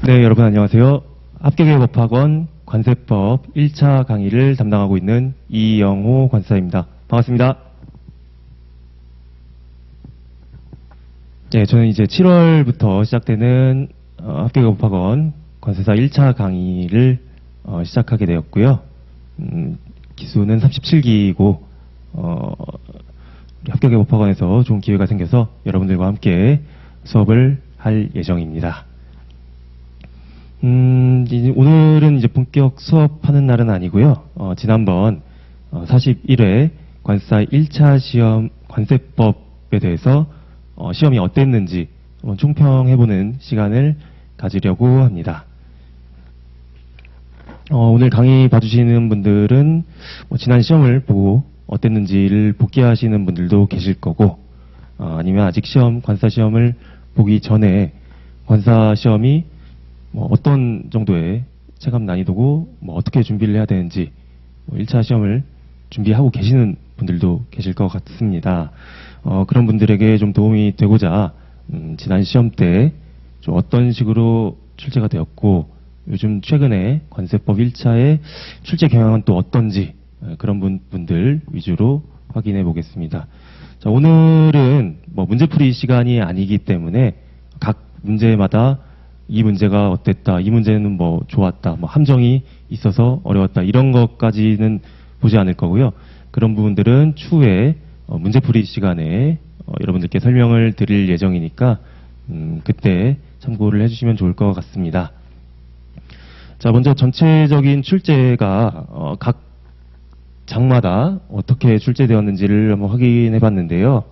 네, 여러분 안녕하세요. 합격의 법학원 관세법 1차 강의를 담당하고 있는 이영호 관사입니다. 반갑습니다. 네, 저는 이제 7월부터 시작되는 합격의 법학원 관세사 1차 강의를 시작하게 되었고요. 기수는 37기이고 우리 합격의 법학원에서 좋은 기회가 생겨서 여러분들과 함께 수업을 할 예정입니다. 오늘은 이제 본격 수업하는 날은 아니고요. 지난번 41회 관사 1차 시험 관세법에 대해서 시험이 어땠는지 한번 총평해보는 시간을 가지려고 합니다. 오늘 강의 봐주시는 분들은 지난 시험을 보고 어땠는지를 복기하시는 분들도 계실 거고, 아니면 아직 관사 시험을 보기 전에 관사 시험이 어떤 정도의 체감 난이도고 어떻게 준비를 해야 되는지 1차 시험을 준비하고 계시는 분들도 계실 것 같습니다. 그런 분들에게 좀 도움이 되고자 지난 시험 때 좀 어떤 식으로 출제가 되었고 요즘 최근에 관세법 1차의 출제 경향은 또 어떤지 그런 분들 위주로 확인해 보겠습니다. 자, 오늘은 문제풀이 시간이 아니기 때문에 각 문제마다 이 문제가 어땠다, 이 문제는 좋았다, 함정이 있어서 어려웠다, 이런 것까지는 보지 않을 거고요. 그런 부분들은 추후에 문제풀이 시간에 여러분들께 설명을 드릴 예정이니까 그때 참고를 해주시면 좋을 것 같습니다. 자, 먼저 전체적인 출제가 각 장마다 어떻게 출제되었는지를 한번 확인해 봤는데요.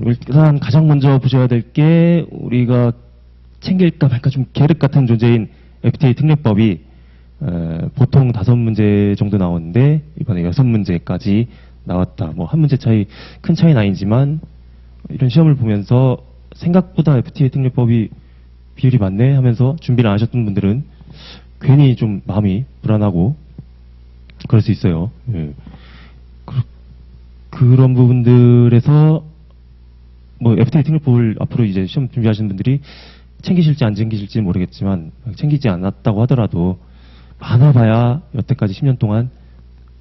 일단 가장 먼저 보셔야 될 게 우리가 챙길까 말까 좀 계륵 같은 존재인 FTA 특례법이 보통 5문제 정도 나오는데 이번에 6문제까지 나왔다. 한 문제 차이, 큰 차이는 아니지만 이런 시험을 보면서 생각보다 FTA 특례법이 비율이 많네 하면서 준비를 안 하셨던 분들은 괜히 좀 마음이 불안하고 그럴 수 있어요. 예. 그런 부분들에서 FTA 특례법을 앞으로 이제 시험 준비하시는 분들이 챙기실지 안 챙기실지 모르겠지만 챙기지 않았다고 하더라도 많아봐야 여태까지 10년 동안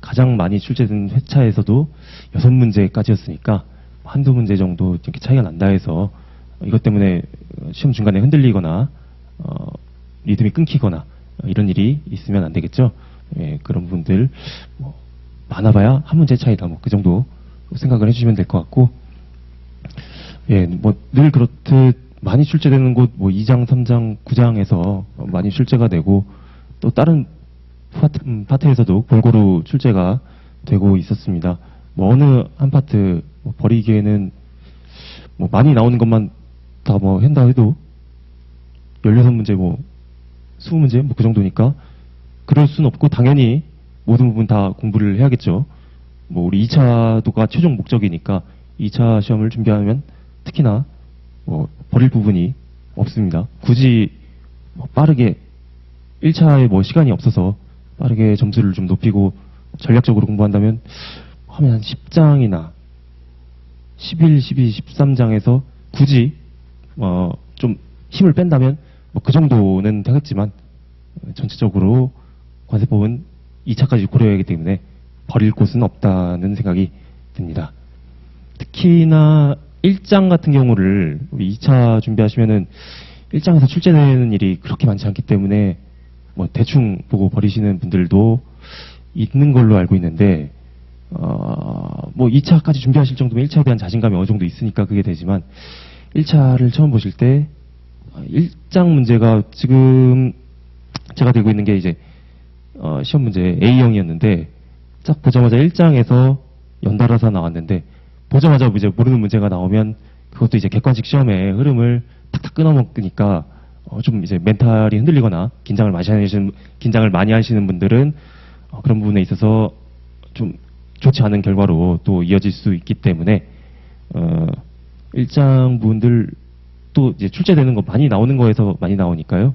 가장 많이 출제된 회차에서도 6문제까지였으니까 한두 문제 정도 이렇게 차이가 난다 해서 이것 때문에 시험 중간에 흔들리거나 리듬이 끊기거나 이런 일이 있으면 안 되겠죠. 예, 그런 분들 많아봐야 한 문제 차이다 그 정도 생각을 해주시면 될 것 같고, 예, 늘 그렇듯 많이 출제되는 곳 2장, 3장, 9장에서 많이 출제가 되고 또 다른 파트에서도 골고루 출제가 되고 있었습니다. 어느 한 파트 버리기에는 많이 나오는 것만 다 한다 해도 16문제 20문제 그 정도니까 그럴 순 없고 당연히 모든 부분 다 공부를 해야겠죠. 우리 2차도가 최종 목적이니까 2차 시험을 준비하면 특히나 버릴 부분이 없습니다. 굳이 빠르게 1차에 시간이 없어서 빠르게 점수를 좀 높이고 전략적으로 공부한다면 하면 한 10장이나 11, 12, 13장에서 굳이 좀 힘을 뺀다면 그 정도는 되겠지만 전체적으로 관세법은 2차까지 고려해야 하기 때문에 버릴 곳은 없다는 생각이 듭니다. 특히나 1장 같은 경우를 2차 준비하시면은 1장에서 출제되는 일이 그렇게 많지 않기 때문에 대충 보고 버리시는 분들도 있는 걸로 알고 있는데 2차까지 준비하실 정도면 1차에 대한 자신감이 어느 정도 있으니까 그게 되지만 1차를 처음 보실 때 1장 문제가 지금 제가 들고 있는 게 이제 시험 문제 A형이었는데 딱 보자마자 1장에서 연달아서 나왔는데 보자마자 이제 모르는 문제가 나오면 그것도 이제 객관식 시험의 흐름을 탁탁 끊어먹으니까 좀 이제 멘탈이 흔들리거나 긴장을 많이 하시는 분들은 그런 부분에 있어서 좀 좋지 않은 결과로 또 이어질 수 있기 때문에 1장 분들 또 이제 출제되는 거 많이 나오는 거에서 많이 나오니까요.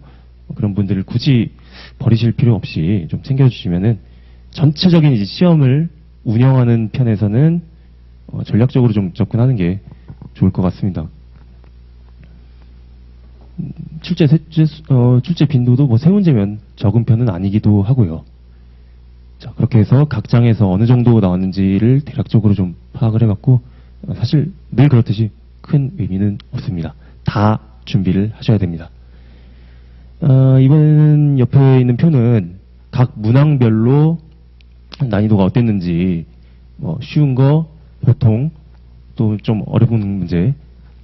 그런 분들을 굳이 버리실 필요 없이 좀 챙겨주시면은 전체적인 이제 시험을 운영하는 편에서는 전략적으로 좀 접근하는 게 좋을 것 같습니다. 출제 빈도도 뭐 세 문제면 적은 편은 아니기도 하고요. 자, 그렇게 해서 각 장에서 어느 정도 나왔는지를 대략적으로 좀 파악을 해봤고, 사실 늘 그렇듯이 큰 의미는 없습니다. 다 준비를 하셔야 됩니다. 이번 옆에 있는 표는 각 문항별로 난이도가 어땠는지, 뭐 쉬운 거, 보통, 또 좀 어려운 문제,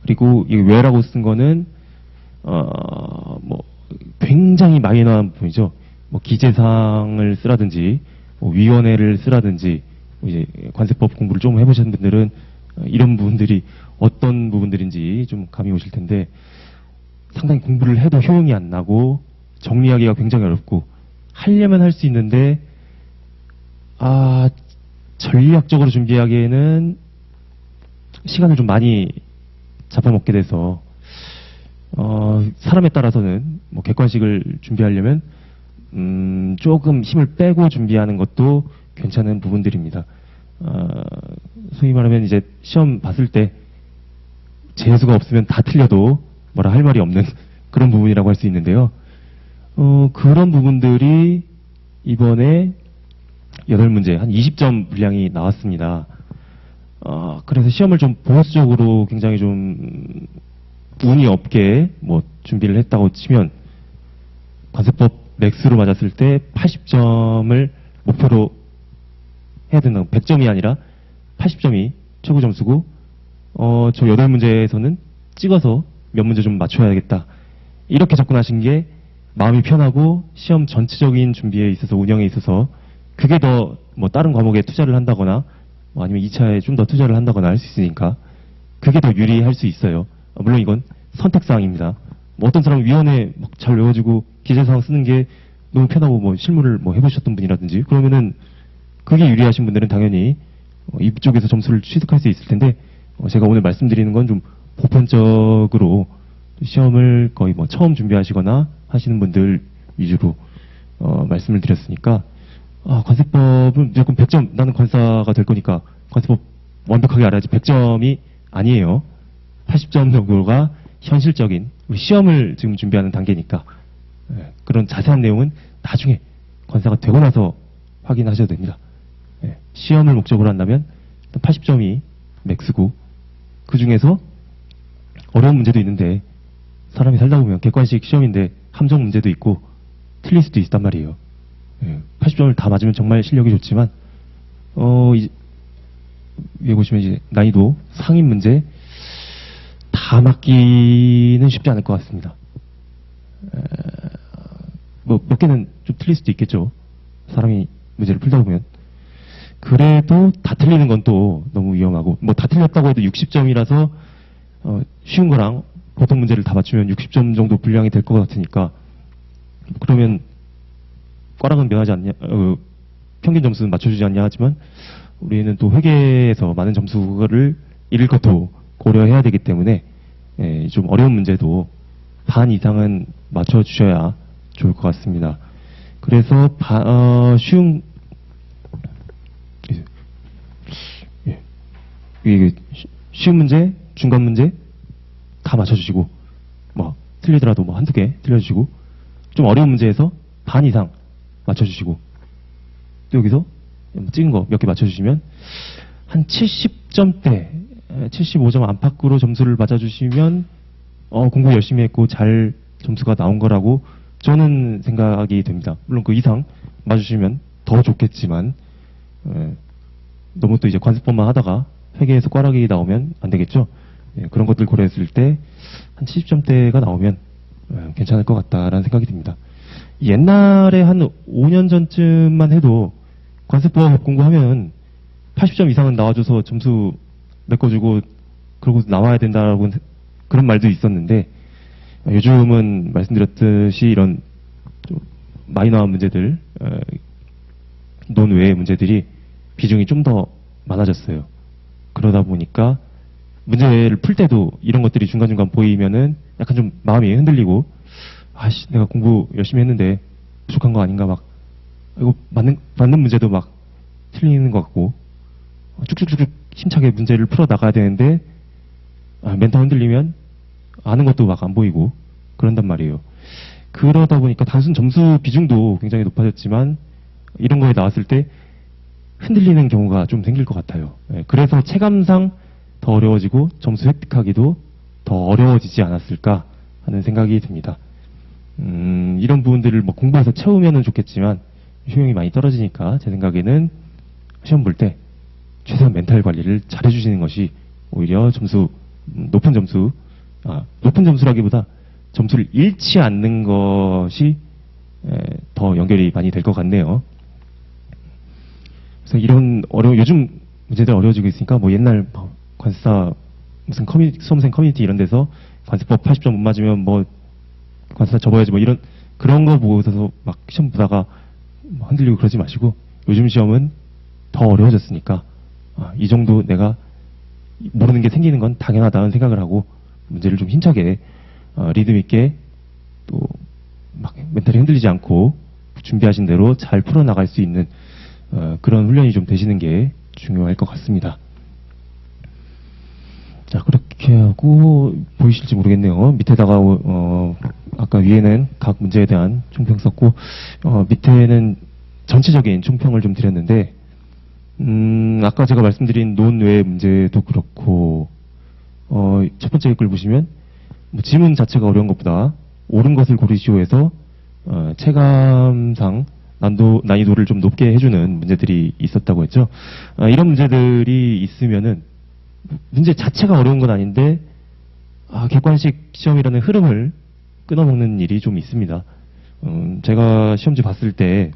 그리고 이 왜라고 쓴 거는 뭐 굉장히 마이너한 부분이죠. 뭐 기재사항을 쓰라든지, 뭐 위원회를 쓰라든지, 뭐 이제 관세법 공부를 좀 해보신 분들은 이런 부분들이 어떤 부분들인지 좀 감이 오실 텐데, 상당히 공부를 해도 효용이 안 나고 정리하기가 굉장히 어렵고, 하려면 할 수 있는데 전략적으로 준비하기에는 시간을 좀 많이 잡아먹게 돼서 사람에 따라서는 뭐 객관식을 준비하려면 조금 힘을 빼고 준비하는 것도 괜찮은 부분들입니다. 소위 말하면 이제 시험 봤을 때 재수가 없으면 다 틀려도 뭐라 할 말이 없는 그런 부분이라고 할 수 있는데요. 그런 부분들이 이번에 8문제, 한 20점 분량이 나왔습니다. 그래서 시험을 좀 보수적으로 굉장히 좀 운이 없게 뭐 준비를 했다고 치면, 관세법 맥스로 맞았을 때 80점을 목표로 해야 된다고, 100점이 아니라 80점이 최고 점수고, 저 8문제에서는 찍어서 몇 문제 좀 맞춰야겠다, 이렇게 접근하신 게 마음이 편하고 시험 전체적인 준비에 있어서, 운영에 있어서 그게 더 뭐 다른 과목에 투자를 한다거나 뭐 아니면 2차에 좀 더 투자를 한다거나 할 수 있으니까 그게 더 유리할 수 있어요. 물론 이건 선택사항입니다. 뭐 어떤 사람은 위원회 막 잘 외워지고 기재사항 쓰는 게 너무 편하고 뭐 실무를 뭐 해보셨던 분이라든지 그러면은 그게 유리하신 분들은 당연히 이쪽에서 점수를 취득할 수 있을 텐데, 제가 오늘 말씀드리는 건 좀 보편적으로 시험을 거의 뭐 처음 준비하시거나 하시는 분들 위주로 말씀을 드렸으니까, 관세법은 무조건 100점, 나는 관사가 될 거니까 관세법 완벽하게 알아야지 100점이 아니에요. 80점 정도가 현실적인, 우리 시험을 지금 준비하는 단계니까 그런 자세한 내용은 나중에 관사가 되고 나서 확인하셔도 됩니다. 시험을 목적으로 한다면 80점이 맥스고, 그 중에서 어려운 문제도 있는데 사람이 살다 보면 객관식 시험인데 함정 문제도 있고 틀릴 수도 있단 말이에요. 80점을 다 맞으면 정말 실력이 좋지만, 위에 보시면 이제 난이도 상위 문제 다 맞기는 쉽지 않을 것 같습니다. 뭐 몇 개는 좀 틀릴 수도 있겠죠. 사람이 문제를 풀다 보면. 그래도 다 틀리는 건 또 너무 위험하고, 뭐 다 틀렸다고 해도 60점이라서 쉬운 거랑 보통 문제를 다 맞추면 60점 정도 분량이 될 것 같으니까, 그러면 꽈락은 면하지 않냐, 평균 점수는 맞춰주지 않냐 하지만 우리는 또 회계에서 많은 점수를 잃을 것도 고려해야 되기 때문에 좀 어려운 문제도 반 이상은 맞춰주셔야 좋을 것 같습니다. 그래서 쉬운 쉬운 문제, 중간 문제 다 맞춰주시고, 뭐 틀리더라도 뭐 한두 개 틀려주시고, 좀 어려운 문제에서 반 이상 맞춰주시고, 또 여기서 찍은 거 몇 개 맞춰주시면 한 70점대, 75점 안팎으로 점수를 맞아주시면 공부 열심히 했고 잘 점수가 나온 거라고 저는 생각이 됩니다. 물론 그 이상 맞으시면 더 좋겠지만, 너무 또 이제 관습법만 하다가 회계에서 꽈락이 나오면 안 되겠죠. 그런 것들 고려했을 때 한 70점대가 나오면 괜찮을 것 같다라는 생각이 듭니다. 옛날에 한 5년 전쯤만 해도 관세법 공부하면 80점 이상은 나와줘서 점수 메꿔주고 그러고 나와야 된다라고 그런 말도 있었는데, 요즘은 말씀드렸듯이 이런 좀 마이너한 문제들, 논외의 문제들이 비중이 좀 더 많아졌어요. 그러다 보니까 문제를 풀 때도 이런 것들이 중간중간 보이면은 약간 좀 마음이 흔들리고, 내가 공부 열심히 했는데 부족한 거 아닌가, 막 이거 맞는 문제도 막 틀리는 것 같고, 쭉쭉쭉 힘차게 문제를 풀어 나가야 되는데 멘탈 흔들리면 아는 것도 막 안 보이고, 그런단 말이에요. 그러다 보니까 단순 점수 비중도 굉장히 높아졌지만 이런 거에 나왔을 때 흔들리는 경우가 좀 생길 것 같아요. 예, 그래서 체감상 더 어려워지고 점수 획득하기도 더 어려워지지 않았을까 하는 생각이 듭니다. 이런 부분들을 뭐 공부해서 채우면 좋겠지만 효용이 많이 떨어지니까 제 생각에는 시험 볼 때 최대한 멘탈 관리를 잘 해주시는 것이 오히려 점수, 높은 점수, 높은 점수라기보다 점수를 잃지 않는 것이 더 연결이 많이 될 것 같네요. 그래서 이런 요즘 문제들 어려워지고 있으니까 뭐 옛날 뭐 관세사 무슨 수험생 커뮤니티 이런 데서 관세법 80점 못 맞으면 뭐 관세사 접어야지 뭐 이런 그런 거 보고서 막 시험 보다가 흔들리고 그러지 마시고 요즘 시험은 더 어려워졌으니까 이 정도 내가 모르는 게 생기는 건 당연하다는 생각을 하고 문제를 좀 힘차게 리듬 있게 또 막 멘탈이 흔들리지 않고 준비하신 대로 잘 풀어나갈 수 있는 그런 훈련이 좀 되시는 게 중요할 것 같습니다. 자, 그렇게 하고 보이실지 모르겠네요. 밑에다가 아까 위에는 각 문제에 대한 총평 썼고 밑에는 전체적인 총평을 좀 드렸는데 아까 제가 말씀드린 논외 문제도 그렇고 첫 번째 글 보시면 뭐 지문 자체가 어려운 것보다 옳은 것을 고르시오에서 체감상 난이도를 좀 높게 해주는 문제들이 있었다고 했죠. 이런 문제들이 있으면은 문제 자체가 어려운 건 아닌데 객관식 시험이라는 흐름을 끊어먹는 일이 좀 있습니다. 제가 시험지 봤을 때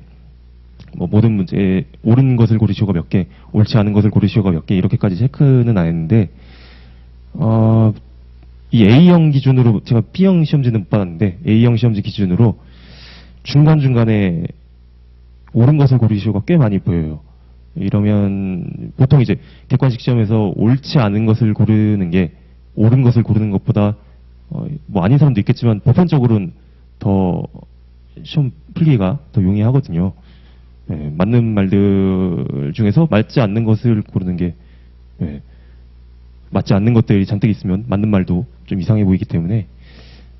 뭐 모든 문제 옳은 것을 고르시오가 몇 개, 옳지 않은 것을 고르시오가 몇 개 이렇게까지 체크는 안 했는데 이 A형 기준으로 제가 B형 시험지는 못 받았는데 A형 시험지 기준으로 중간중간에 옳은 것을 고르시오가 꽤 많이 보여요. 이러면 보통 이제 객관식 시험에서 옳지 않은 것을 고르는 게 옳은 것을 고르는 것보다 뭐 아닌 사람도 있겠지만 보편적으로는 더 시험 풀기가 더 용이하거든요. 맞는 말들 중에서 맞지 않는 것을 고르는 게 맞지 않는 것들이 잔뜩 있으면 맞는 말도 좀 이상해 보이기 때문에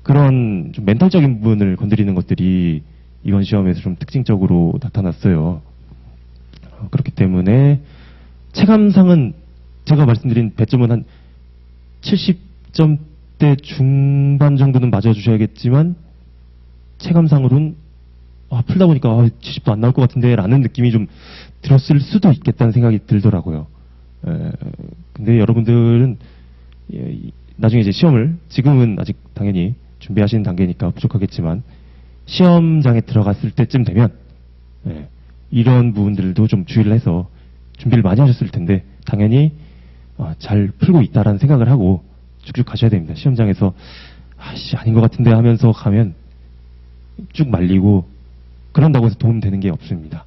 그런 좀 멘탈적인 부분을 건드리는 것들이 이번 시험에서 좀 특징적으로 나타났어요. 그렇기 때문에 체감상은 제가 말씀드린 배점은 한 70점대 중반 정도는 맞아주셔야겠지만 체감상으로는 풀다 보니까 70도 안 나올 것 같은데 라는 느낌이 좀 들었을 수도 있겠다는 생각이 들더라고요. 근데 여러분들은 나중에 이제 시험을 지금은 아직 당연히 준비하시는 단계니까 부족하겠지만 시험장에 들어갔을 때쯤 되면 이런 부분들도 좀 주의를 해서 준비를 많이 하셨을 텐데 당연히 잘 풀고 있다라는 생각을 하고 쭉쭉 가셔야 됩니다. 시험장에서 아닌 것 같은데 하면서 가면 쭉 말리고 그런다고 해서 도움 되는 게 없습니다.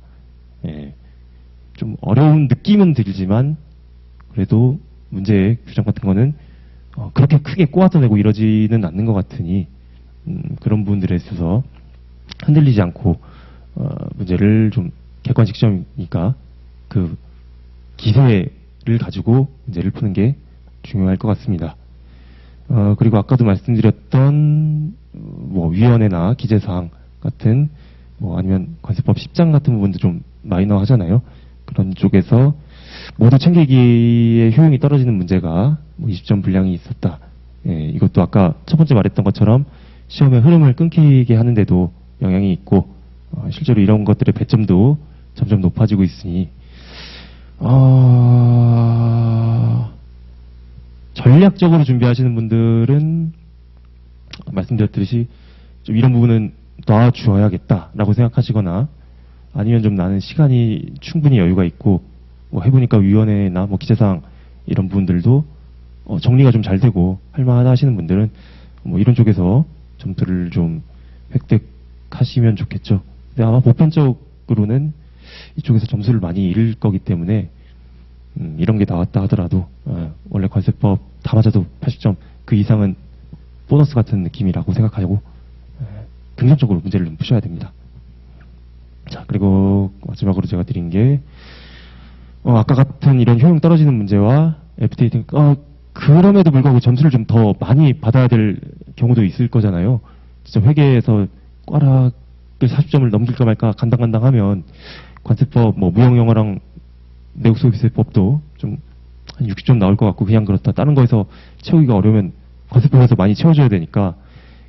좀 어려운 느낌은 들지만 그래도 문제의 규정 같은 거는 그렇게 크게 꼬아서내고 이러지는 않는 것 같으니 그런 부분들에 있어서 흔들리지 않고 문제를 좀 객관식 시험이니까 그 기세를 가지고 문제를 푸는 게 중요할 것 같습니다. 그리고 아까도 말씀드렸던 뭐 위원회나 기재사항 같은 뭐 아니면 관세법 10장 같은 부분도 좀 마이너 하잖아요. 그런 쪽에서 모두 챙기기에 효용이 떨어지는 문제가 뭐 20점 분량이 있었다. 이것도 아까 첫 번째 말했던 것처럼 시험의 흐름을 끊기게 하는데도 영향이 있고 실제로 이런 것들의 배점도 점점 높아지고 있으니 전략적으로 준비하시는 분들은 말씀드렸듯이 좀 이런 부분은 놔주어야겠다라고 생각하시거나 아니면 좀 나는 시간이 충분히 여유가 있고 뭐 해보니까 위원회나 뭐 기재사항 이런 부분들도 정리가 좀 잘 되고 할만하다 하시는 분들은 뭐 이런 쪽에서 점수를 좀 획득하시면 좋겠죠. 근데 아마 보편적으로는 이쪽에서 점수를 많이 잃을 거기 때문에 이런 게 나왔다 하더라도 원래 관세법 다 맞아도 80점 그 이상은 보너스 같은 느낌이라고 생각하고 긍정적으로 문제를 좀 푸셔야 됩니다. 자, 그리고 마지막으로 제가 드린 게 아까 같은 이런 효용 떨어지는 문제와 FTA 등 그럼에도 불구하고 점수를 좀 더 많이 받아야 될 경우도 있을 거잖아요. 진짜 회계에서 꽈락을 40점을 넘길까 말까 간당간당하면 관세법, 뭐 무형영어랑 내국소득세법도 좀 한 60점 나올 것 같고 그냥 그렇다. 다른 거에서 채우기가 어려우면 관세법에서 많이 채워줘야 되니까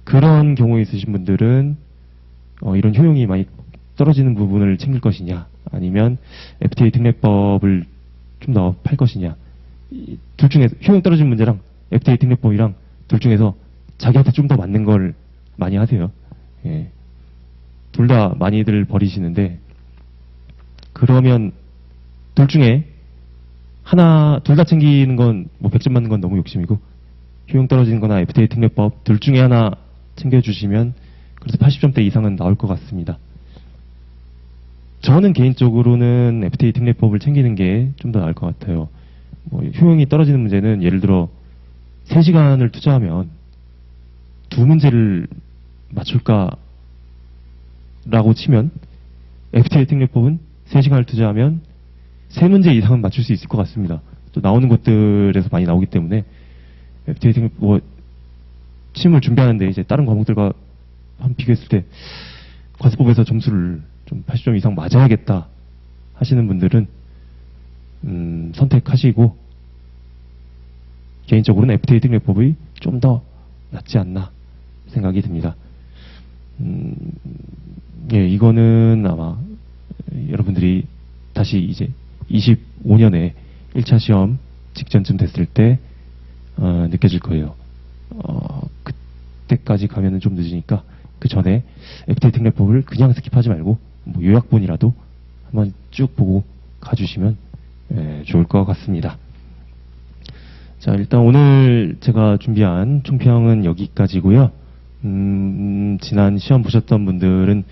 그런 경우에 있으신 분들은 이런 효용이 많이 떨어지는 부분을 챙길 것이냐 아니면 FTA 특례법을 좀 더 팔 것이냐 둘 중에 효용 떨어진 문제랑 FTA 특례법이랑 둘 중에서 자기한테 좀 더 맞는 걸 많이 하세요. 예. 둘 다 많이들 버리시는데 그러면 둘 중에 하나 둘 다 챙기는 건 뭐 100점 맞는 건 너무 욕심이고 효용 떨어지는 거나 FTA 특례법 둘 중에 하나 챙겨주시면 그래서 80점대 이상은 나올 것 같습니다. 저는 개인적으로는 FTA 특례법을 챙기는 게 좀 더 나을 것 같아요. 뭐 효용이 떨어지는 문제는 예를 들어 3시간을 투자하면 2문제를 맞출까라고 치면 FTA 특례법은 3시간을 투자하면 3문제 이상은 맞출 수 있을 것 같습니다. 또 나오는 곳들에서 많이 나오기 때문에 FTA 특례법 뭐 시험을 준비하는데 이제 다른 과목들과 한 비교했을 때 관세법에서 점수를 좀 80점 이상 맞아야겠다 하시는 분들은 선택하시고 개인적으로는 FTA 특례법이 좀 더 낫지 않나 생각이 듭니다. 예, 이거는 아마 여러분들이 다시 이제 25년에 1차 시험 직전쯤 됐을 때 느껴질 거예요. 그때까지 가면은 좀 늦으니까 그 전에 FTA 특례법을 그냥 스킵하지 말고 뭐 요약본이라도 한번 쭉 보고 가주시면 좋을 것 같습니다. 자, 일단 오늘 제가 준비한 총평은 여기까지고요. 지난 시험 보셨던 분들은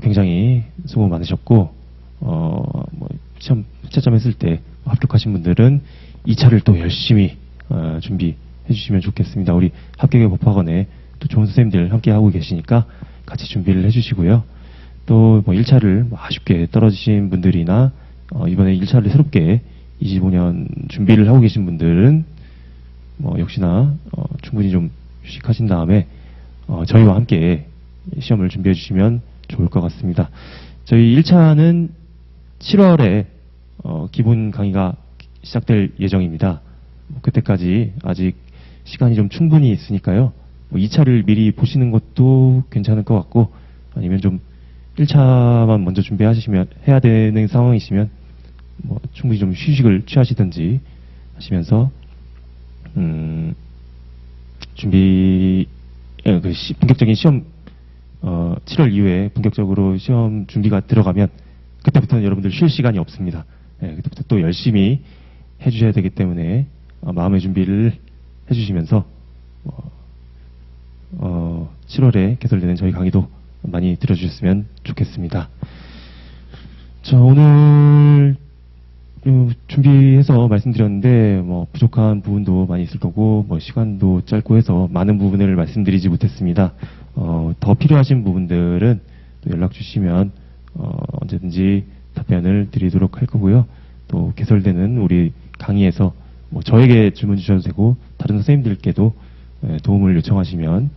굉장히 수고 많으셨고 뭐 시험 채점 했을 때 합격하신 분들은 2차를 또 열심히 준비해 주시면 좋겠습니다. 우리 합격의 법학원에 또 좋은 선생님들 함께 하고 계시니까 같이 준비를 해주시고요. 또 뭐 1차를 아쉽게 떨어지신 분들이나 이번에 1차를 새롭게 25년 준비를 하고 계신 분들은 뭐 역시나 충분히 좀 휴식하신 다음에 저희와 함께 시험을 준비해 주시면 좋을 것 같습니다. 저희 1차는 7월에 기본 강의가 시작될 예정입니다. 그때까지 아직 시간이 좀 충분히 있으니까요. 뭐 2차를 미리 보시는 것도 괜찮을 것 같고 아니면 좀 1차만 먼저 준비하시면 해야 되는 상황이시면 뭐 충분히 좀 휴식을 취하시든지 하시면서 본격적인 시험 7월 이후에 본격적으로 시험 준비가 들어가면 그때부터는 여러분들 쉴 시간이 없습니다. 그때부터 또 열심히 해주셔야 되기 때문에 마음의 준비를 해주시면서 7월에 개설되는 저희 강의도 많이 들어주셨으면 좋겠습니다. 자, 오늘 준비해서 말씀드렸는데 뭐 부족한 부분도 많이 있을 거고 뭐 시간도 짧고 해서 많은 부분을 말씀드리지 못했습니다. 더 필요하신 부분들은 또 연락 주시면 언제든지 답변을 드리도록 할 거고요. 또 개설되는 우리 강의에서 뭐 저에게 질문 주셔도 되고 다른 선생님들께도 도움을 요청하시면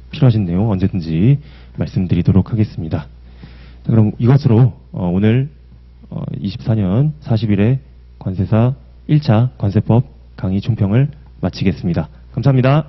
필요하신 내용 언제든지 말씀드리도록 하겠습니다. 자, 그럼 이것으로 오늘 24년 40일의 관세사 1차 관세법 강의 총평을 마치겠습니다. 감사합니다.